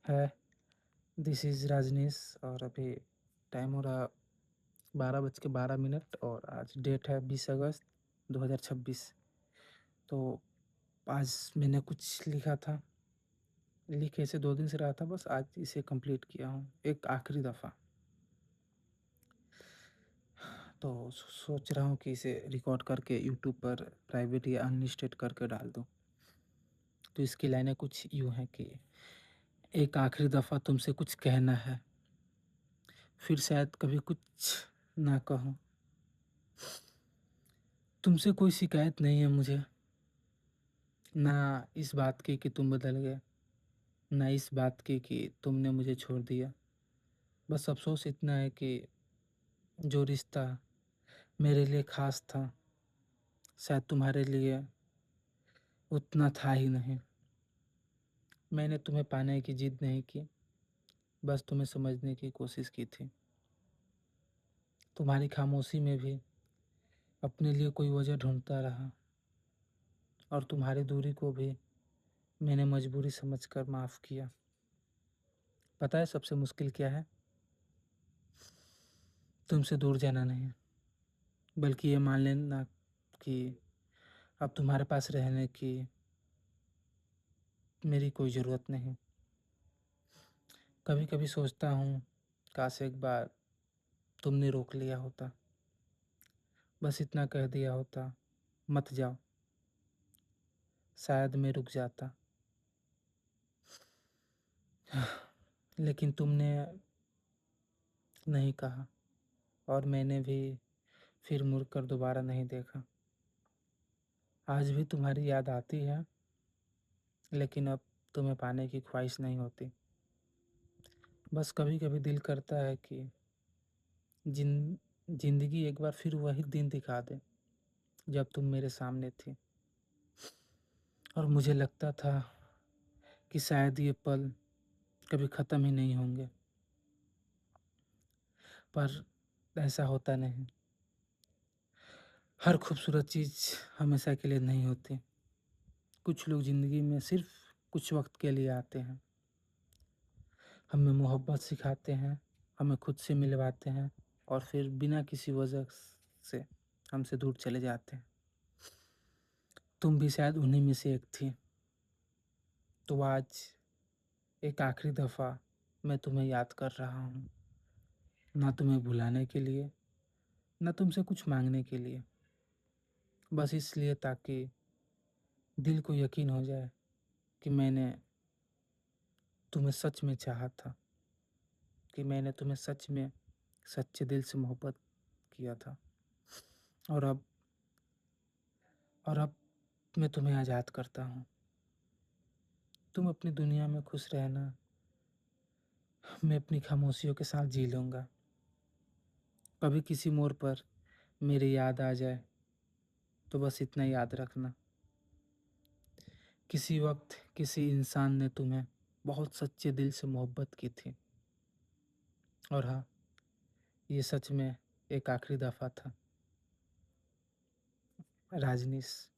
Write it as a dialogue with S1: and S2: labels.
S1: है। This is Rajneesh और अभी टाइम हो रहा 12:12 और आज डेट है 20 अगस्त 2026। तो आज मैंने कुछ लिखा था, लिख ऐसे 2 दिन से रहा था, बस आज इसे कंप्लीट किया हूँ एक आखिरी दफ़ा। तो सोच रहा हूँ कि इसे रिकॉर्ड करके यूट्यूब पर प्राइवेट या अनलिस्टेड करके डाल दूँ। तो इसकी लाइनें कुछ यूँ हैं कि एक आखिरी दफ़ा तुमसे कुछ कहना है, फिर शायद कभी कुछ ना कहूँ। तुमसे कोई शिकायत नहीं है मुझे, ना इस बात की कि तुम बदल गए, ना इस बात की कि तुमने मुझे छोड़ दिया। बस अफ़सोस इतना है कि जो रिश्ता मेरे लिए ख़ास था, शायद तुम्हारे लिए उतना था ही नहीं। मैंने तुम्हें पाने की ज़िद नहीं की, बस तुम्हें समझने की कोशिश की थी। तुम्हारी खामोशी में भी अपने लिए कोई वजह ढूँढता रहा और तुम्हारी दूरी को भी मैंने मजबूरी समझकर माफ़ किया। पता है सबसे मुश्किल क्या है? तुमसे दूर जाना नहीं, बल्कि ये मान लेना कि अब तुम्हारे पास रहने की मेरी कोई ज़रूरत नहीं। कभी-कभी सोचता हूँ, काश एक बार तुमने रोक लिया होता, बस इतना कह दिया होता, मत जाओ, शायद मैं रुक जाता। लेकिन तुमने नहीं कहा और मैंने भी फिर मुड़कर दोबारा नहीं देखा। आज भी तुम्हारी याद आती है, लेकिन अब तुम्हें पाने की ख्वाहिश नहीं होती। बस कभी-कभी दिल करता है कि ज़िंदगी एक बार फिर वही दिन दिखा दे, जब तुम मेरे सामने थी और मुझे लगता था कि शायद ये पल कभी ख़त्म ही नहीं होंगे, पर ऐसा होता नहीं। हर खूबसूरत चीज़ हमेशा के लिए नहीं होती। कुछ लोग ज़िंदगी में सिर्फ़ कुछ वक़्त के लिए आते हैं, हमें मोहब्बत सिखाते हैं, हमें खुद से मिलवाते हैं और फिर बिना किसी वजह से हमसे दूर चले जाते हैं। तुम भी शायद उन्हीं में से एक थी। तो आज एक आखिरी दफ़ा मैं तुम्हें याद कर रहा हूँ, ना तुम्हें भुलाने के लिए, ना तुमसे कुछ माँगने के लिए, बस इसलिए ताकि दिल को यकीन हो जाए कि मैंने तुम्हें सच में चाहा था, कि मैंने तुम्हें सच में सच्चे दिल से मोहब्बत किया था। और अब और अब मैं तुम्हें आज़ाद करता हूँ। तुम अपनी दुनिया में खुश रहना, मैं अपनी खामोशियों के साथ जी लूँगा। कभी किसी मोड़ पर मेरी याद आ जाए, तो बस इतना याद रखना, किसी वक़्त किसी इंसान ने तुम्हें बहुत सच्चे दिल से मोहब्बत की थी। और हाँ, ये सच में एक आखिरी दफ़ा था। राजनीश।